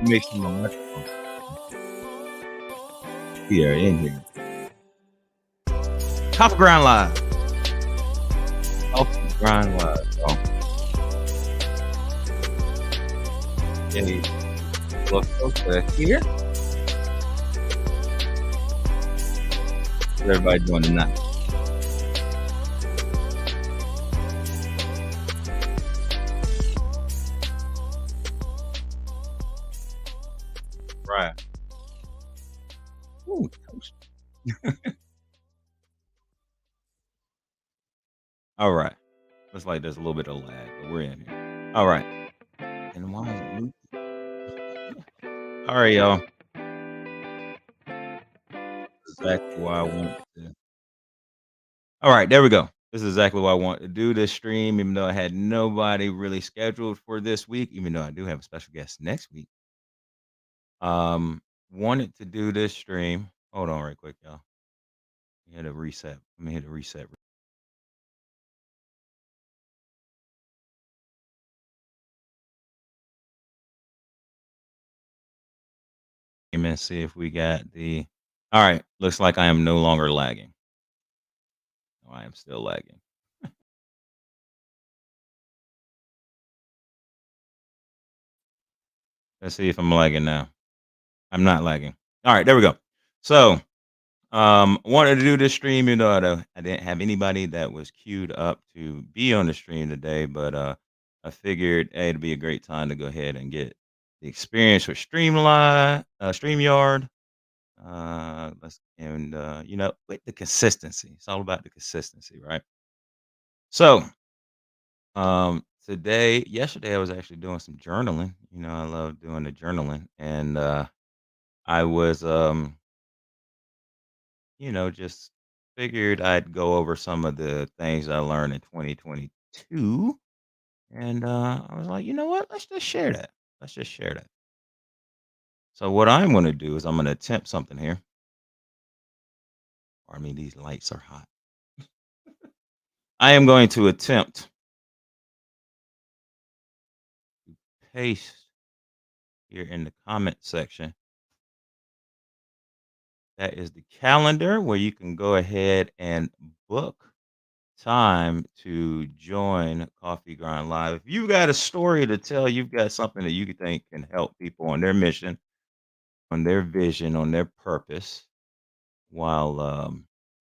Make sure my microphone's here in here. Coffee Grind Live. Coffee Grind Live, y'all. Hey, look, okay, here. How's everybody doing tonight? Right. Ooh, toast. All right. Looks like there's a little bit of lag, but we're in here. All right. And why is it All right, y'all. This is exactly why I wanted to. All right, there we go. This is exactly why I want to do this stream, even though I had nobody really scheduled for this week, even though I do have a special guest next week. Wanted to do this stream. Hold on right quick, y'all. Hit a reset. Let me hit a reset. And see if we got the. All right. Looks like I am no longer lagging. No, I am still lagging. Let's see if I'm lagging now. I'm not lagging. All right, there we go. So, wanted to do this stream, even though I didn't have anybody that was queued up to be on the stream today, but I figured hey, it'd be a great time to go ahead and get the experience with StreamYard. Let's and with the consistency. It's all about the consistency, right? So, yesterday I was actually doing some journaling. I love doing the journaling, and I was just figured I'd go over some of the things I learned in 2022, and I was like, you know what? Let's just share that. Let's just share that. So what I'm going to do is I'm going to attempt something here. I mean, these lights are hot. I am going to attempt paste here in the comment section. That is the calendar where you can go ahead and book time to join Coffee Grind Live. If you've got a story to tell, you've got something that you think can help people on their mission, on their vision, on their purpose, while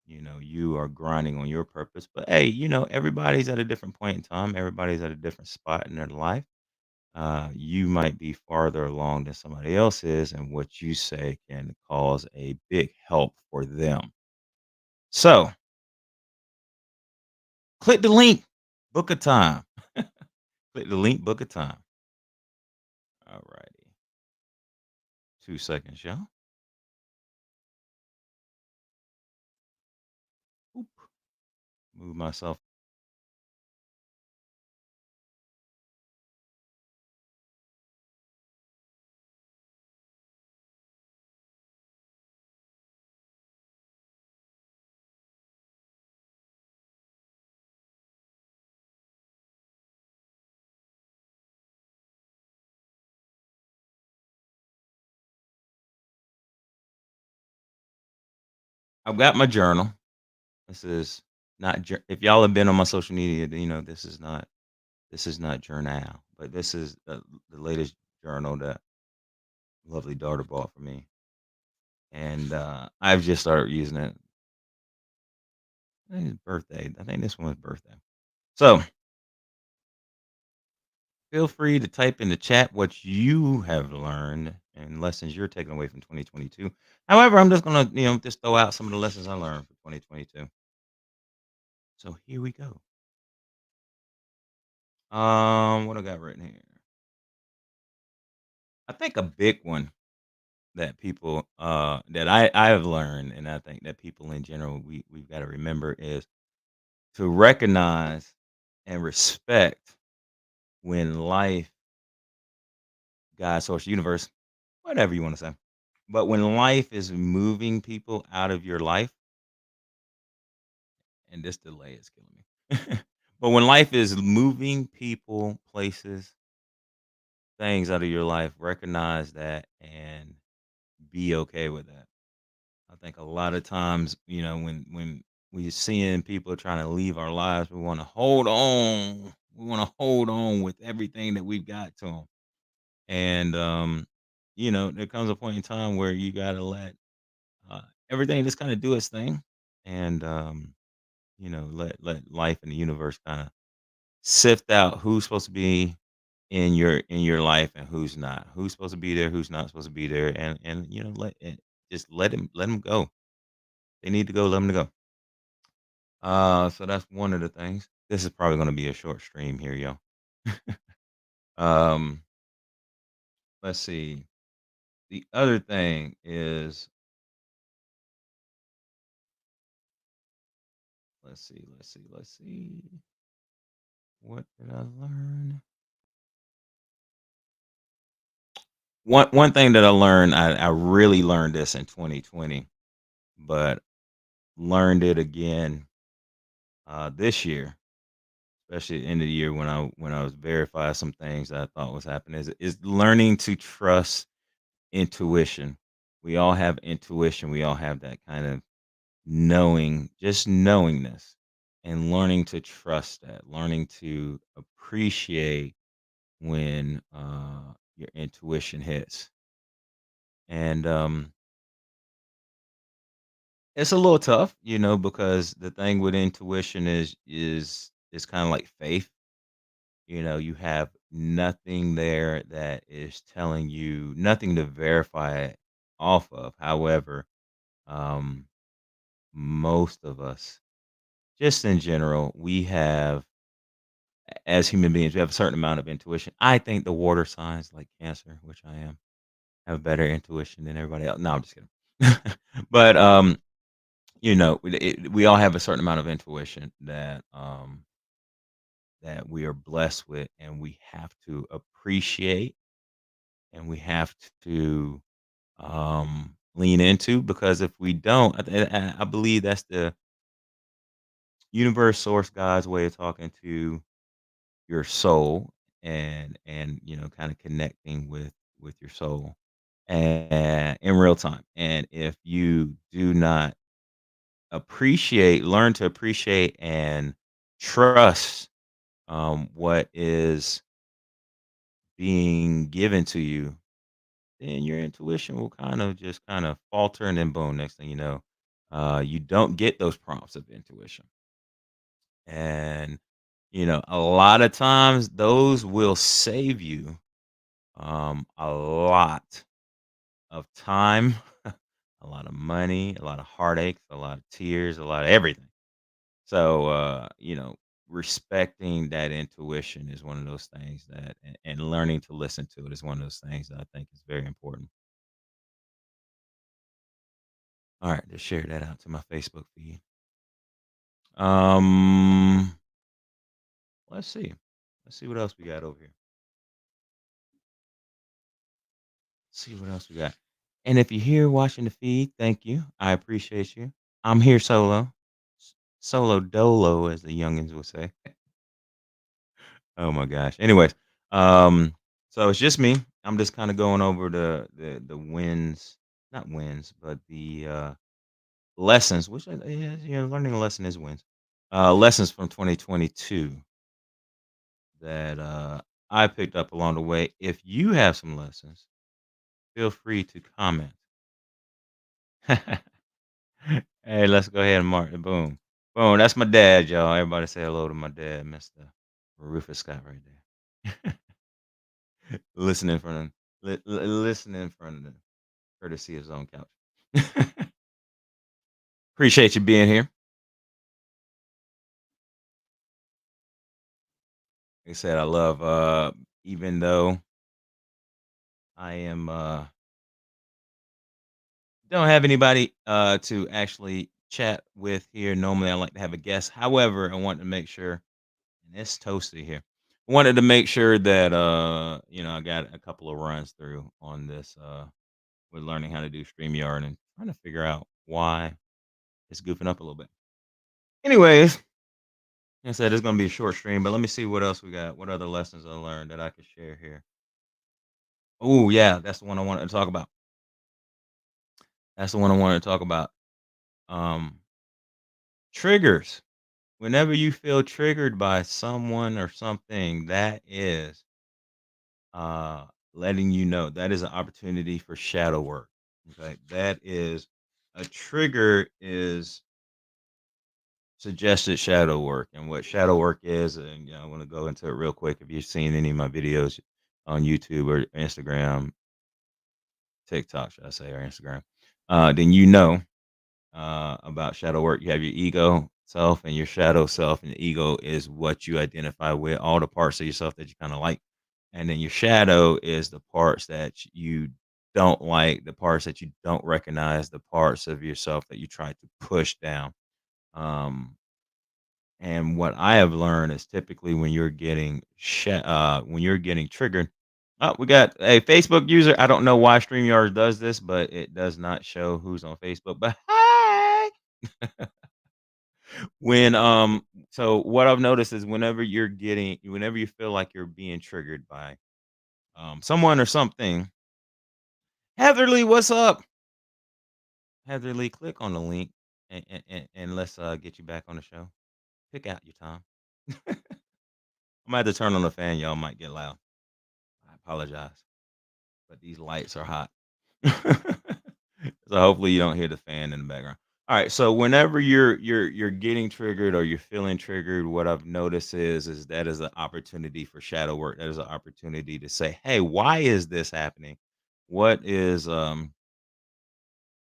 you are grinding on your purpose. But hey, everybody's at a different point in time. Everybody's at a different spot in their life. You might be farther along than somebody else is, and what you say can cause a big help for them. So, click the link, book a time. Click the link, book a time. All righty. 2 seconds, y'all. Oop. Move myself. I've got my journal. This is not if y'all have been on my social media, then this is not journal, but this is the latest journal that lovely daughter bought for me, and I've just started using it. I think it's birthday. I think this one's birthday. So feel free to type in the chat what you have learned and lessons you're taking away from 2022. However, I'm just gonna just throw out some of the lessons I learned for 2022. So here we go. What I got written here? I think a big one that people that I have learned, and I think that people in general we've got to remember is to recognize and respect when life, God, source, universe, whatever you want to say, but when life is moving people out of your life, and this delay is killing me. But when life is moving people, places, things out of your life, recognize that and be okay with that. I think a lot of times, when we seeing people trying to leave our lives, we want to hold on. We want to hold on with everything that we've got to them. And there comes a point in time where you gotta let uh, everything just kind of do its thing, and let life and the universe kind of sift out who's supposed to be in your life and who's not. Who's supposed to be there, who's not supposed to be there, and just let them go. They need to go, let them go. So that's one of the things. This is probably gonna be a short stream here, yo. Um, let's see. The other thing is, let's see. What did I learn? One thing that I learned, I really learned this in 2020, but learned it again this year, especially at the end of the year when I was verifying some things that I thought was happening, is learning to trust intuition. We all have intuition. We all have that kind of knowing, just knowingness, and learning to trust that, learning to appreciate when your intuition hits. And it's a little tough, because the thing with intuition is kind of like faith. You have nothing there that is telling you nothing to verify it off of. However, um, most of us, just in general, we have, as human beings, we have a certain amount of intuition. I think the water signs, like Cancer, which I am, have better intuition than everybody else. No, I'm just kidding. But we all have a certain amount of intuition that we are blessed with, and we have to appreciate, and we have to lean into, because if we don't, I believe that's the universe, source, God's way of talking to your soul, and kind of connecting with your soul and in real time. And if you do not learn to appreciate and trust what is being given to you, then your intuition will kind of falter, and then boom, next thing you know, you don't get those prompts of intuition. And a lot of times those will save you a lot of time, a lot of money, a lot of heartaches, a lot of tears, a lot of everything. So, respecting that intuition is one of those things and learning to listen to it is one of those things that I think is very important. All right, just share that out to my Facebook feed. Um, let's see. Let's see what else we got over here. See what else we got. And if you're here watching the feed, thank you. I appreciate you. I'm here solo. Solo dolo, as the youngins would say. Oh my gosh. Anyways, so it's just me. I'm just kind of going over the wins, not wins, but the lessons, which learning a lesson is wins. Lessons from 2022 that I picked up along the way. If you have some lessons, feel free to comment. Hey, let's go ahead and mark the boom. Boom, that's my dad, y'all. Everybody say hello to my dad, Mr. Rufus Scott right there. Listening from listening from the courtesy of his own couch. Appreciate you being here. Like I said, I love even though I am don't have anybody to actually chat with here. Normally I like to have a guest. However, I want to make sure, and it's toasty here. I wanted to make sure that I got a couple of runs through on this with learning how to do StreamYard and trying to figure out why it's goofing up a little bit. Anyways, like I said, it's gonna be a short stream, but let me see what else we got. What other lessons I learned that I could share here? Oh, yeah, that's the one I wanted to talk about. That's the one I wanted to talk about. Um, Triggers. Whenever you feel triggered by someone or something, that is uh letting you know that is an opportunity for shadow work. Okay. That is a trigger is suggested shadow work. And what shadow work is, and I want to go into it real quick. If you've seen any of my videos on YouTube or Instagram, TikTok, should I say, or Instagram, then about shadow work. You have your ego self and your shadow self, and the ego is what you identify with, all the parts of yourself that you kind of like. And then your shadow is the parts that you don't like, the parts that you don't recognize, the parts of yourself that you try to push down. Um, and what I have learned is typically when you're getting triggered. Oh, we got a Facebook user. I don't know why StreamYard does this, but it does not show who's on Facebook. But hi. When so what I've noticed is whenever you feel like you're being triggered by someone or something, Heatherly, what's up? Heatherly, click on the link and let's get you back on the show. Pick out your time. I might have to turn on the fan, y'all might get loud. I apologize, but these lights are hot. So hopefully you don't hear the fan in the background. All right, so whenever you're getting triggered or you're feeling triggered, what I've noticed is that is an opportunity for shadow work. That is an opportunity to say, "Hey, why is this happening? What is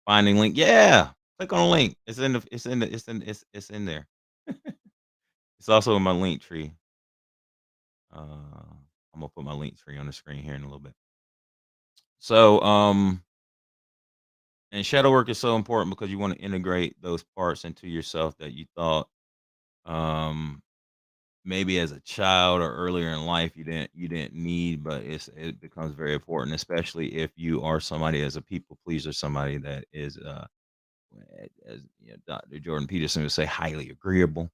finding link?" Yeah, click on the link. It's in there. It's also in my link tree. I'm gonna put my link tree on the screen here in a little bit. So, and shadow work is so important because you want to integrate those parts into yourself that you thought, um, maybe as a child or earlier in life you didn't need, but it becomes very important, especially if you are somebody as a people pleaser, somebody that is, as Dr. Jordan Peterson would say, highly agreeable.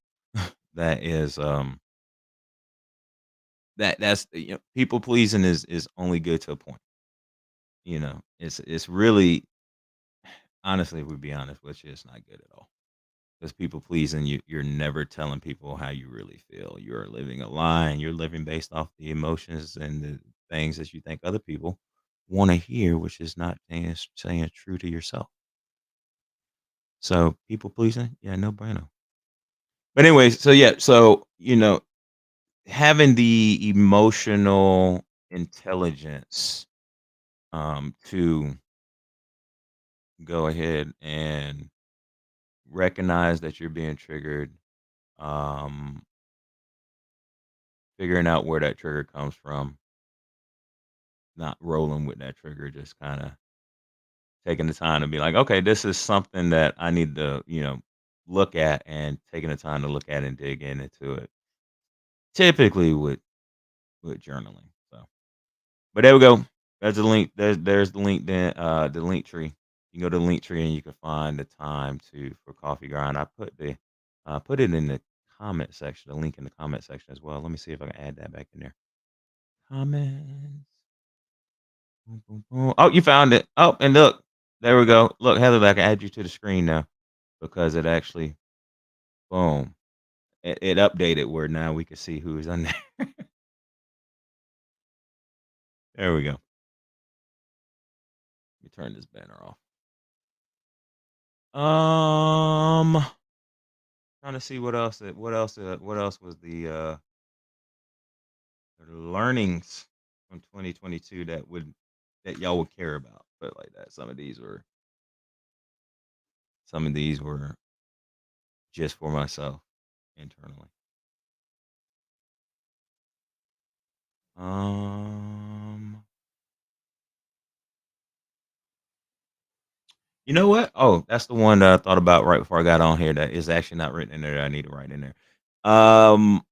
That is, that's people pleasing is only good to a point. It's really honestly, if we be honest with you, it's not good at all. Because people pleasing, you're never telling people how you really feel. You're living a lie, and you're living based off the emotions and the things that you think other people want to hear, which is not saying true to yourself. So people pleasing, yeah, no bueno. But anyways, so yeah, so having the emotional intelligence to go ahead and recognize that you're being triggered, um, figuring out where that trigger comes from, not rolling with that trigger, just kind of taking the time to be like, okay, this is something that I need to, look at, and taking the time to look at and dig into it. Typically with journaling. So, but there we go. There's the link. There's the link. Then the link tree. You can go to the link tree and you can find the time to for coffee grind. I put it in the comment section. The link in the comment section as well. Let me see if I can add that back in there. Comments. Boom, boom, boom. Oh, you found it. Oh, and look, there we go. Look, Heather, I can add you to the screen now because it actually, boom, it updated where now we can see who is on there. There we go. Let me turn this banner off. Um, Trying to see what else was the learnings from 2022 that y'all would care about. But like that, some of these were just for myself internally. Um, you know what? Oh, that's the one that I thought about right before I got on here that is actually not written in there that I need to write in there. Um,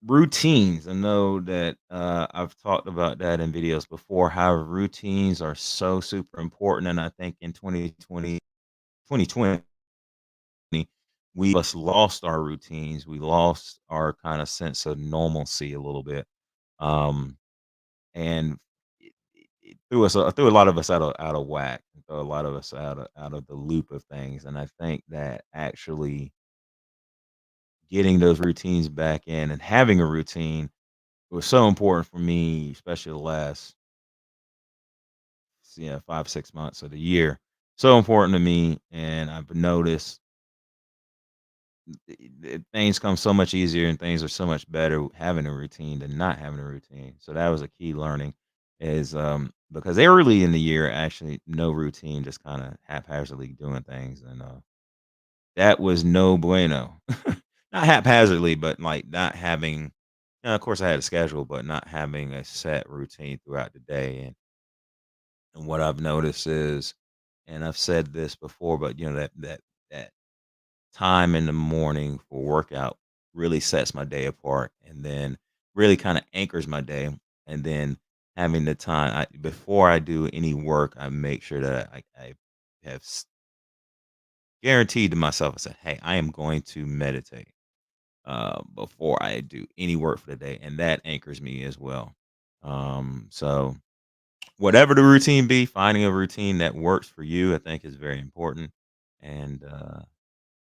Routines. I know that I've talked about that in videos before. How routines are so super important, and I think in 2020, we just lost our routines. We lost our kind of sense of normalcy a little bit. Um, and threw a lot of us out of whack, threw a lot of us out of the loop of things, and I think that actually getting those routines back in and having a routine was so important for me, especially the last, yeah, 5, 6 months of the year. So important to me, and I've noticed things come so much easier and things are so much better having a routine than not having a routine. So that was a key learning is because early in the year, actually no routine, just kind of haphazardly doing things. And that was no bueno. Not haphazardly, but like not having, of course I had a schedule, but not having a set routine throughout the day. And what I've noticed is, and I've said this before, but that time in the morning for workout really sets my day apart and then really kind of anchors my day. And then having the time before I do any work, I make sure that I have guaranteed to myself, I said, hey, I am going to meditate before I do any work for the day. And that anchors me as well. So whatever the routine be, finding a routine that works for you, I think is very important. And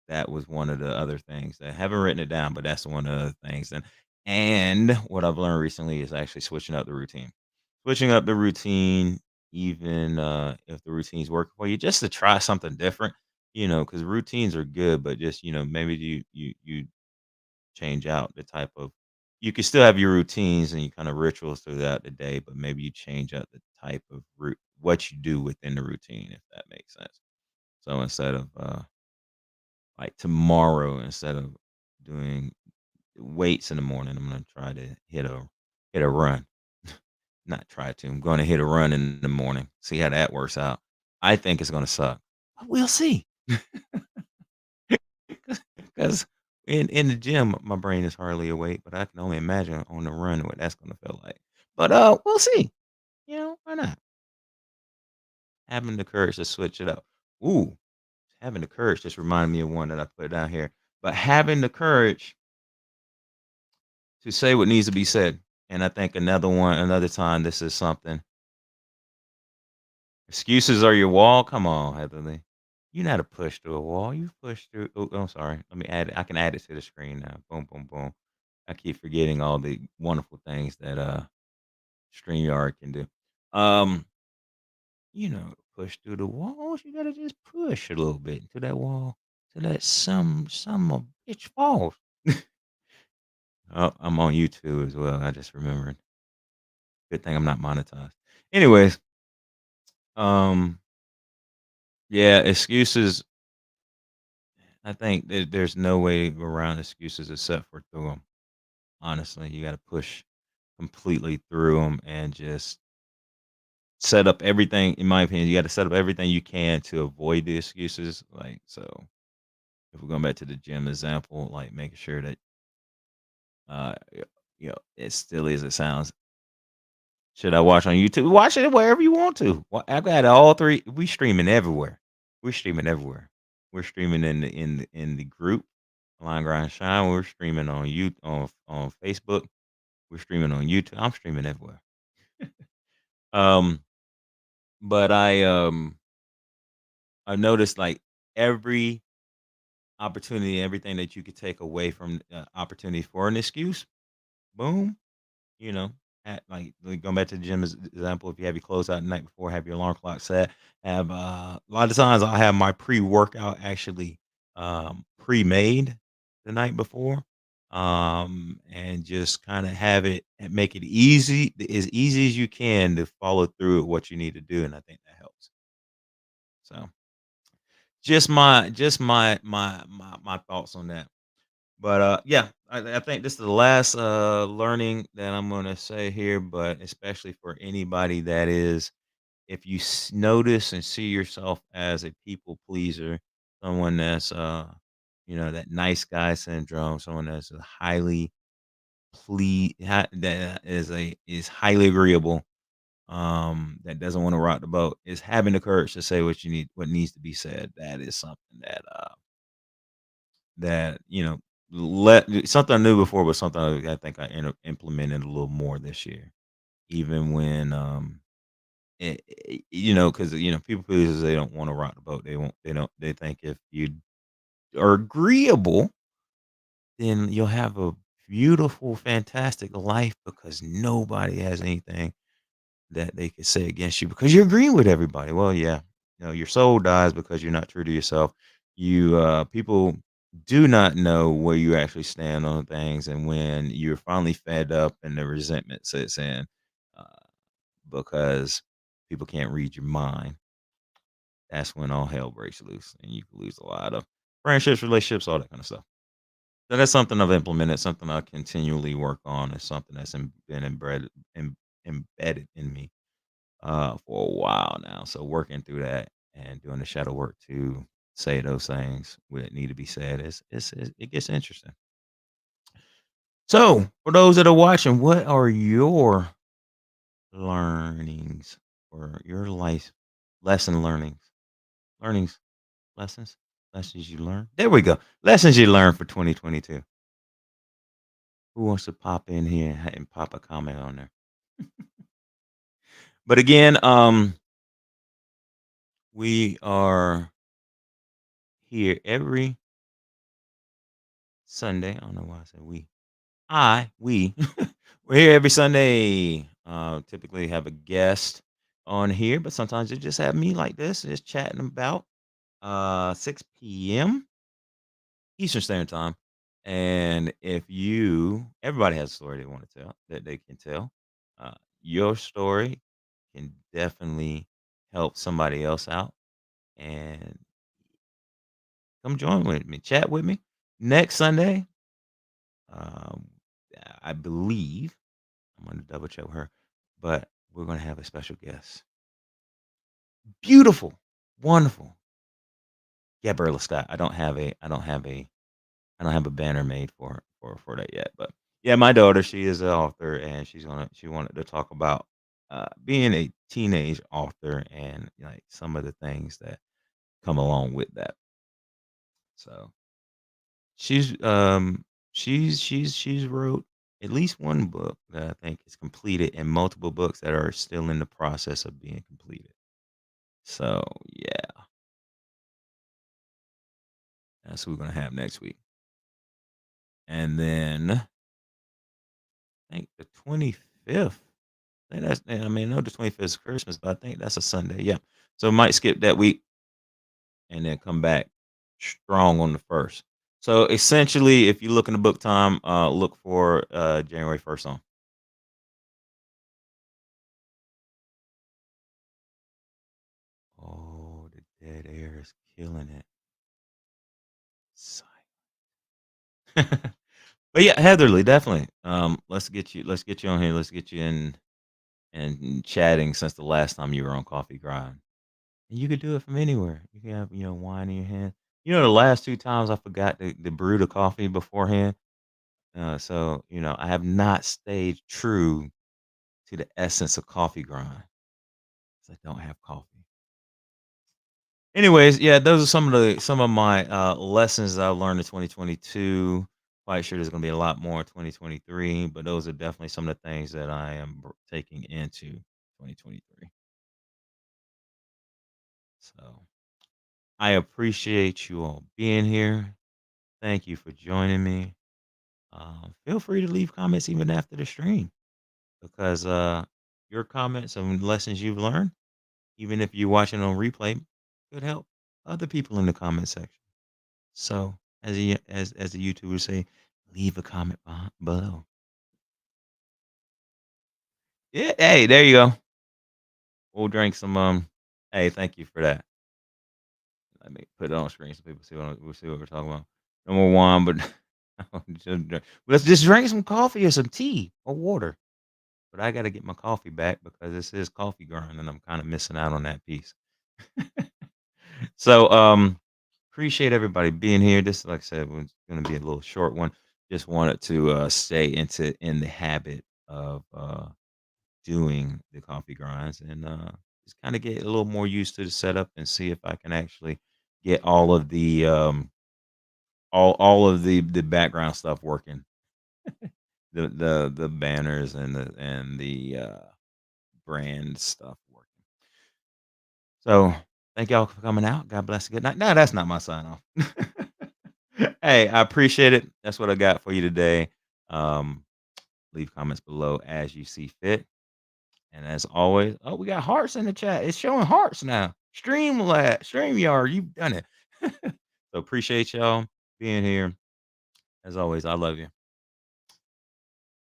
that was one of the other things that I haven't written it down, but that's one of the things. And what I've learned recently is actually switching up the routine. Switching up the routine, even if the routine's working for you, just to try something different, because routines are good, but just, maybe you change out the type of you can still have your routines and your kind of rituals throughout the day, but maybe you change up the type of what you do within the routine, if that makes sense. So instead of like tomorrow, instead of doing weights in the morning, I'm gonna try to hit a run. Not try to. I'm gonna hit a run in the morning. See how that works out. I think it's gonna suck. But we'll see. Because in the gym, my brain is hardly awake, but I can only imagine on the run what that's gonna feel like. But we'll see. Why not? Having the courage to switch it up. Ooh, having the courage just reminded me of one that I put down here. But having the courage to say what needs to be said. And I think another time, this is something. Excuses are your wall. Come on, Heatherly. You know how to push through a wall. You push through. Oh, I'm sorry. Let me add it. I can add it to the screen now. Boom, boom, boom. I keep forgetting all the wonderful things that StreamYard can do. Um, push through the walls. You gotta just push a little bit into that wall so that some of bitch falls. Oh, I'm on YouTube as well. I just remembered. Good thing I'm not monetized. Anyways, um, yeah, excuses. I think there's no way around excuses except for through them. Honestly, you got to push completely through them and just set up everything. In my opinion, you got to set up everything you can to avoid the excuses. Like so, if we're going back to the gym example, like making sure that y- as silly as it sounds, should I watch on YouTube? Watch it wherever you want to. I've got all three. We streaming everywhere. We're streaming everywhere. We're streaming in the group, Line Grind Shine. We're streaming on you on Facebook. We're streaming on YouTube. I'm streaming everywhere. Um, but I noticed like every opportunity, everything that you could take away from opportunity for an excuse. Boom. You know, going back to the gym as example, if you have your clothes out the night before, have your alarm clock set, have a lot of times I have my pre-workout actually pre-made the night before. And just kind of have it and make it as easy as you can to follow through with what you need to do. And I think that helps. So just my thoughts on that. But, yeah, I think this is the last, learning that I'm gonna say here, but especially for anybody that is if you notice and see yourself as a people pleaser, someone that's, that nice guy syndrome, someone that's a highly that is highly agreeable, that doesn't wanna rock the boat, is having the courage to say what needs to be said. That is something that, let something I knew before, but something I think I implemented a little more this year. Even when Because people pleasers, they don't want to rock the boat. They think if you are agreeable, then you'll have a beautiful, fantastic life because nobody has anything that they could say against you because you're agreeing with everybody. Well, yeah, your soul dies because you're not true to yourself. People do not know where you actually stand on things, and when you're finally fed up and the resentment sets in, uh, because people can't read your mind, that's when all hell breaks loose, and you can lose a lot of friendships, relationships, all that kind of stuff. So that's something I've implemented, something I continually work on, and something that's been embedded in me for a while now. So working through that and doing the shadow work to say those things when it need to be said it gets interesting. So for those that are watching, what are your learnings or your life lesson learnings, lessons, lessons you learned? There we go. Lessons you learned for 2022. Who wants to pop in here and pop a comment on there? But again, we are here every Sunday. I don't know why I said we. We we're here every Sunday. Typically have a guest on here, but sometimes you just have me like this, just chatting about 6 p.m. Eastern Standard Time. And if everybody has a story they want to tell that they can tell. Your story can definitely help somebody else out. And come join with me, chat with me next Sunday. Um, I believe I'm gonna double check with her, but we're gonna have a special guest. Beautiful, wonderful, Gabriella Scott. I don't have a banner made for that yet, but yeah, my daughter, she is an author, and she wanted to talk about being a teenage author and like some of the things that come along with that. So she's she's wrote at least one book that I think is completed, and multiple books that are still in the process of being completed. So yeah, that's what we're gonna have next week. And then I think the 25th. I mean, I know the 25th is Christmas, but I think that's a Sunday. Yeah. So might skip that week and then come back strong on the first. So essentially, if you look in the book time, look for January 1st on. Oh, the dead air is killing it. But yeah, Heatherly, definitely. Let's get you on here. Let's get you in and chatting since the last time you were on Coffee Grind. And you could do it from anywhere. You can have, wine in your hand. The last 2 times I forgot to brew the coffee beforehand. So, I have not stayed true to the essence of Coffee Grind 'cause I don't have coffee. Anyways, yeah, those are some of my lessons that I've learned in 2022. Quite sure there's going to be a lot more in 2023, but those are definitely some of the things that I am taking into 2023. So I appreciate you all being here. Thank you for joining me. Feel free to leave comments even after the stream because your comments and lessons you've learned, even if you're watching on replay, could help other people in the comment section. So, as the YouTubers say, leave a comment below. Yeah, hey, there you go. We'll drink some. Hey, thank you for that. Let me put it on screen so people we'll see what we're talking about. No more wine, but let's just drink some coffee or some tea or water. But I got to get my coffee back because this is coffee grind, and I'm kind of missing out on that piece. So, appreciate everybody being here. This, like I said, was going to be a little short one. Just wanted to stay in the habit of doing the coffee grinds and just kind of get a little more used to the setup and see if I can actually get all of the background stuff working, the banners and the brand stuff working. So, thank y'all for coming out. God bless. Good night. No, that's not my sign off. Hey, I appreciate it. That's what I got for you today. Um, leave comments below as you see fit. And as always, oh, we got hearts in the chat. It's showing hearts now. StreamYard, you've done it. So appreciate y'all being here. As always, I love you.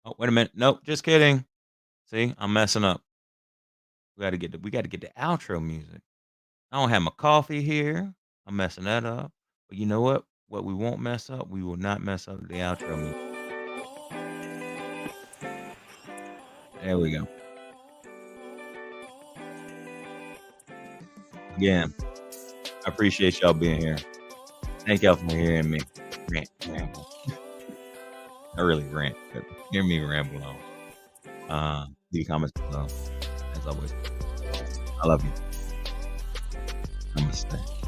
Oh, wait a minute. Nope, just kidding. See, I'm messing up. We gotta get the outro music. I don't have my coffee here. I'm messing that up. But you know what? What we won't mess up, we will not mess up the outro music. There we go. Again, I appreciate y'all being here. Thank y'all for hearing me ramble. I really rant, but hear me ramble on. Leave comments below. As always, I love you. Namaste.